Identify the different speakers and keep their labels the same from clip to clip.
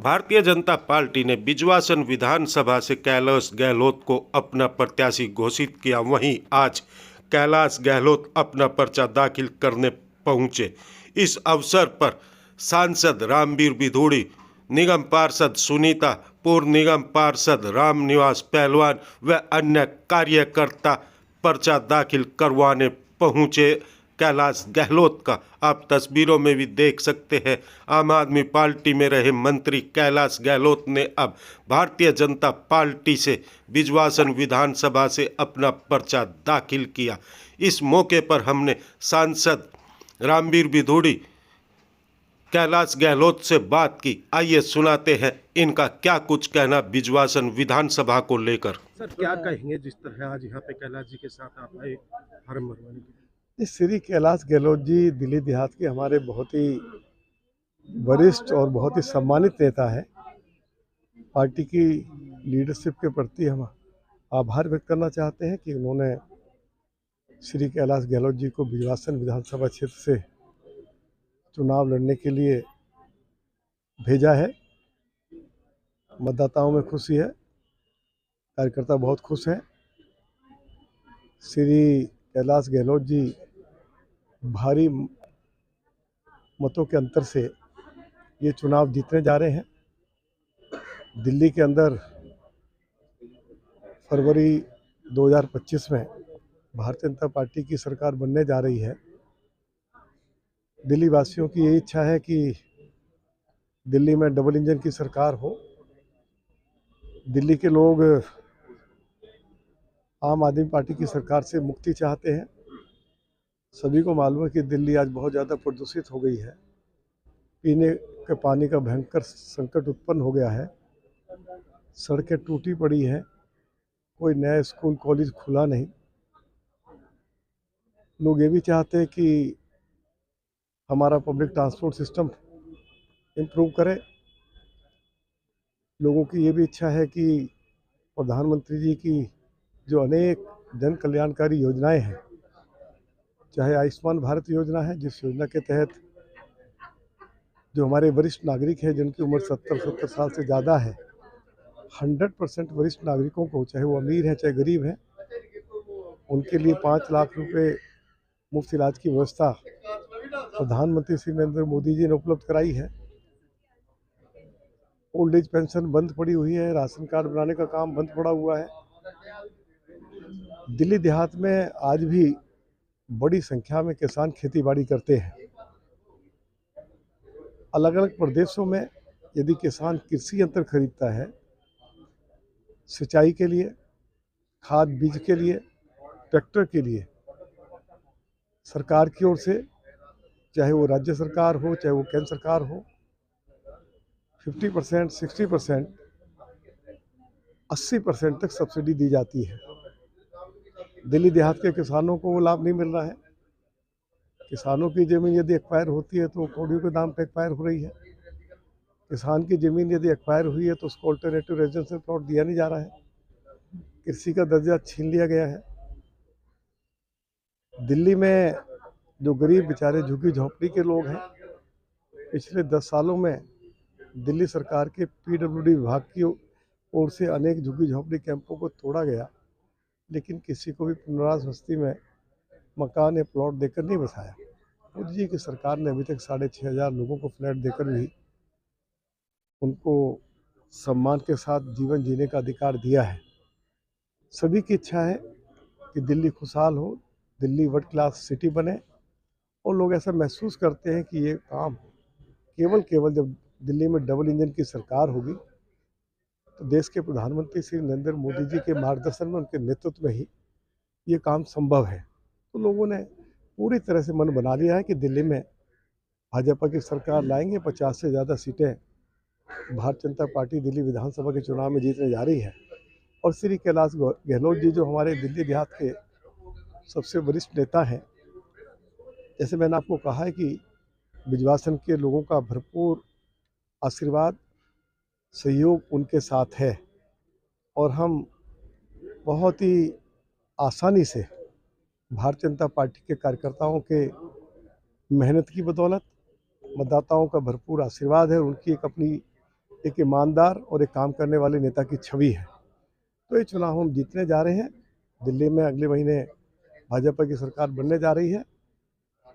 Speaker 1: Bharatiya Janata party ने बिजवासन विधानसभा से कैलाश गहलोत को अपना प्रत्याशी घोषित किया। वहीं आज कैलाश गहलोत अपना पर्चा दाखिल करने पहुंचे। इस अवसर पर सांसद रामवीर बिधूड़ी, निगम पार्षद सुनीता, पूर्व निगम पार्षद रामनिवास पहलवान व अन्य कार्यकर्ता पर्चा दाखिल करवाने पहुंचे। कैलाश गहलोत का आप तस्वीरों में भी देख सकते हैं। आम आदमी पार्टी में रहे मंत्री कैलाश गहलोत ने अब भारतीय जनता पार्टी से बिजवासन विधानसभा से अपना पर्चा दाखिल किया। इस मौके पर हमने सांसद रामवीर बिधूड़ी, कैलाश गहलोत से बात की। आइए सुनाते हैं इनका क्या कुछ कहना बिजवासन विधानसभा को लेकर।
Speaker 2: सर, क्या कहेंगे जिस तरह आज यहाँ पे कैलाश जी के साथ आप आए फार्म भरवाने के लिए?
Speaker 3: श्री कैलाश गहलोत जी दिल्ली देहात के हमारे बहुत ही वरिष्ठ और बहुत ही सम्मानित नेता है। पार्टी की लीडरशिप के प्रति हम आभार व्यक्त करना चाहते हैं कि उन्होंने श्री कैलाश गहलोत जी को बिजवासन विधानसभा क्षेत्र से चुनाव लड़ने के लिए भेजा है। मतदाताओं में खुशी है, कार्यकर्ता बहुत खुश हैं। श्री कैलाश गहलोत जी भारी मतों के अंतर से ये चुनाव जीतने जा रहे हैं। दिल्ली के अंदर फरवरी 2025 में भारतीय जनता पार्टी की सरकार बनने जा रही है। दिल्ली वासियों की यही इच्छा है कि दिल्ली में डबल इंजन की सरकार हो। दिल्ली के लोग आम आदमी पार्टी की सरकार से मुक्ति चाहते हैं। सभी को मालूम है कि दिल्ली आज बहुत ज़्यादा प्रदूषित हो गई है। पीने के पानी का भयंकर संकट उत्पन्न हो गया है। सड़कें टूटी पड़ी हैं, कोई नया स्कूल कॉलेज खुला नहीं। लोग ये भी चाहते हैं कि हमारा पब्लिक ट्रांसपोर्ट सिस्टम इम्प्रूव करे। लोगों की ये भी इच्छा है कि प्रधानमंत्री जी की जो अनेक जन कल्याणकारी योजनाएं हैं, चाहे आयुष्मान भारत योजना है, जिस योजना के तहत जो हमारे वरिष्ठ नागरिक हैं जिनकी उम्र 70 साल से ज़्यादा है, 100% वरिष्ठ नागरिकों को, चाहे वो अमीर है चाहे गरीब है, उनके लिए 5 लाख रुपए मुफ्त इलाज की व्यवस्था प्रधानमंत्री श्री नरेंद्र मोदी जी ने उपलब्ध कराई है। ओल्ड एज पेंशन बंद पड़ी हुई है, राशन कार्ड बनाने का काम बंद पड़ा हुआ है। दिल्ली देहात में आज भी बड़ी संख्या में किसान खेतीबाड़ी करते हैं। अलग अलग प्रदेशों में यदि किसान कृषि यंत्र खरीदता है सिंचाई के लिए, खाद बीज के लिए, ट्रैक्टर के लिए, सरकार की ओर से, चाहे वो राज्य सरकार हो चाहे वो केंद्र सरकार हो, 50%, 60%, 80% तक सब्सिडी दी जाती है। दिल्ली देहात के किसानों को वो लाभ नहीं मिल रहा है। किसानों की ज़मीन यदि एक्वायर होती है तो कौड़ियों के दाम पर एक्वायर हो रही है। किसान की ज़मीन यदि एक्वायर हुई है तो उसको अल्टरनेटिव रेजिडेंशियल प्लॉट दिया नहीं जा रहा है, कृषि का दर्जा छीन लिया गया है। दिल्ली में जो गरीब बेचारे झुग्गी झोंपड़ी के लोग हैं, पिछले 10 सालों में दिल्ली सरकार के पीडब्ल्यूडी विभाग की ओर से अनेक झुग्गी झोंपड़ी कैंपों को तोड़ा गया, लेकिन किसी को भी पुनर्वास बस्ती में मकान या प्लॉट देकर नहीं बसाया। मोदी जी की सरकार ने अभी तक 6,500 लोगों को फ्लैट देकर भी उनको सम्मान के साथ जीवन जीने का अधिकार दिया है। सभी की इच्छा है कि दिल्ली खुशहाल हो, दिल्ली वर्ल्ड क्लास सिटी बने, और लोग ऐसा महसूस करते हैं कि ये काम केवल जब दिल्ली में डबल इंजन की सरकार होगी तो देश के प्रधानमंत्री श्री नरेंद्र मोदी जी के मार्गदर्शन में, उनके नेतृत्व में ही ये काम संभव है। तो लोगों ने पूरी तरह से मन बना लिया है कि दिल्ली में भाजपा की सरकार लाएंगे। 50 से ज़्यादा सीटें भारतीय जनता पार्टी दिल्ली विधानसभा के चुनाव में जीतने जा रही है। और श्री कैलाश गहलोत जी जो हमारे दिल्ली देहात के सबसे वरिष्ठ नेता हैं, जैसे मैंने आपको कहा है कि बिजवासन के लोगों का भरपूर आशीर्वाद, सहयोग उनके साथ है, और हम बहुत ही आसानी से भारतीय जनता पार्टी के कार्यकर्ताओं के मेहनत की बदौलत, मतदाताओं का भरपूर आशीर्वाद है, उनकी एक अपनी एक ईमानदार और एक काम करने वाले नेता की छवि है। तो ये चुनाव हम जीतने जा रहे हैं। दिल्ली में अगले महीने भाजपा की सरकार बनने जा रही है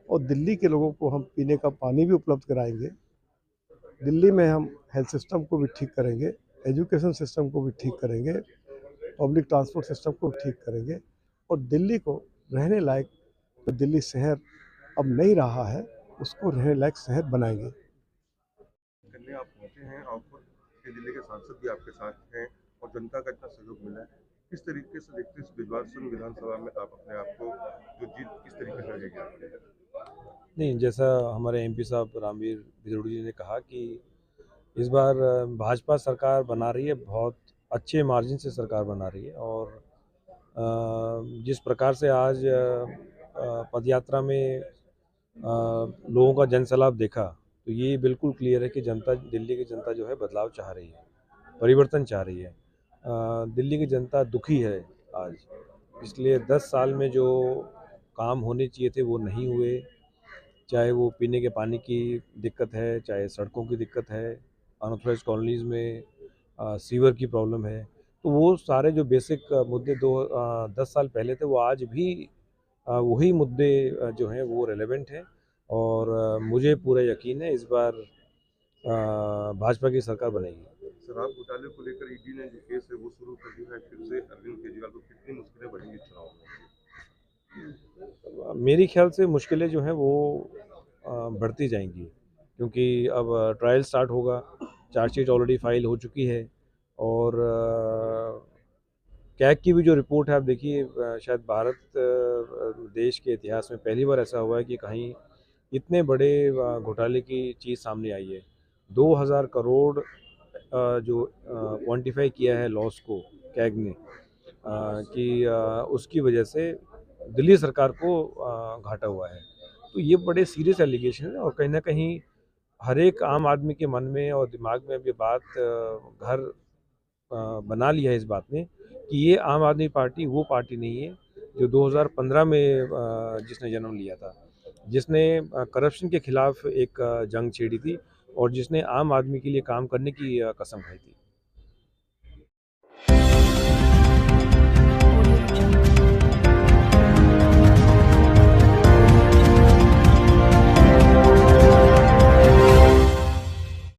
Speaker 3: और दिल्ली के लोगों को हम पीने का पानी भी उपलब्ध कराएंगे। दिल्ली में हम हेल्थ सिस्टम को भी ठीक करेंगे, एजुकेशन सिस्टम को भी ठीक करेंगे, पब्लिक ट्रांसपोर्ट सिस्टम को ठीक करेंगे और दिल्ली को रहने लायक, तो दिल्ली शहर अब नहीं रहा है, उसको रहने लायक शहर बनाएंगे।
Speaker 2: करने आप पहुंचे हैं और खुद के दिल्ली के सांसद भी आपके साथ हैं और जनता का इतना सहयोग मिला है, किस तरीके से देखते हैं इस बिजवासन विधानसभा में आप अपने आप को जो जीत किस तरीके से रहेगी?
Speaker 4: नहीं, जैसा हमारे एमपी साहब रामवीर भितरौड़ी जी ने कहा कि इस बार भाजपा सरकार बना रही है, बहुत अच्छे मार्जिन से सरकार बना रही है और जिस प्रकार से आज पदयात्रा में लोगों का जनसैलाब देखा, तो ये बिल्कुल क्लियर है कि जनता, दिल्ली की जनता जो है बदलाव चाह रही है, परिवर्तन चाह रही है। दिल्ली की जनता दुखी है आज, इसलिए 10 साल में जो काम होने चाहिए थे वो नहीं हुए, चाहे वो पीने के पानी की दिक्कत है, चाहे सड़कों की दिक्कत है, अनऑथराइज्ड कॉलोनीज़ में सीवर की प्रॉब्लम है। तो वो सारे जो बेसिक मुद्दे 10 साल पहले थे, वो आज भी वही मुद्दे जो हैं वो रेलेवेंट हैं और मुझे पूरा यकीन है इस बार भाजपा की सरकार बनेगी।
Speaker 2: शराब घोटाले को लेकर ईडी ने जो केस है वो शुरू कर दिया है, फिर से अरविंद केजरीवाल को कितनी मुश्किलें बढ़ेंगी चुनाव में?
Speaker 4: मेरी ख्याल से मुश्किलें जो हैं वो बढ़ती जाएंगी, क्योंकि अब ट्रायल स्टार्ट होगा, चार्जशीट ऑलरेडी फाइल हो चुकी है और कैग की भी जो रिपोर्ट है, आप देखिए, शायद भारत देश के इतिहास में पहली बार ऐसा हुआ है कि कहीं इतने बड़े घोटाले की चीज़ सामने आई है। 2000 करोड़ जो क्वांटिफाई किया है लॉस को कैग ने, कि उसकी वजह से दिल्ली सरकार को घाटा हुआ है। तो ये बड़े सीरियस एलिगेशन है और कहीं ना कहीं हर एक आम आदमी के मन में और दिमाग में अब ये बात घर बना लिया है इस बात ने कि ये आम आदमी पार्टी वो पार्टी नहीं है जो 2015 में जिसने जन्म लिया था, जिसने करप्शन के खिलाफ एक जंग छेड़ी थी और जिसने आम आदमी के लिए काम करने की कसम खाई थी।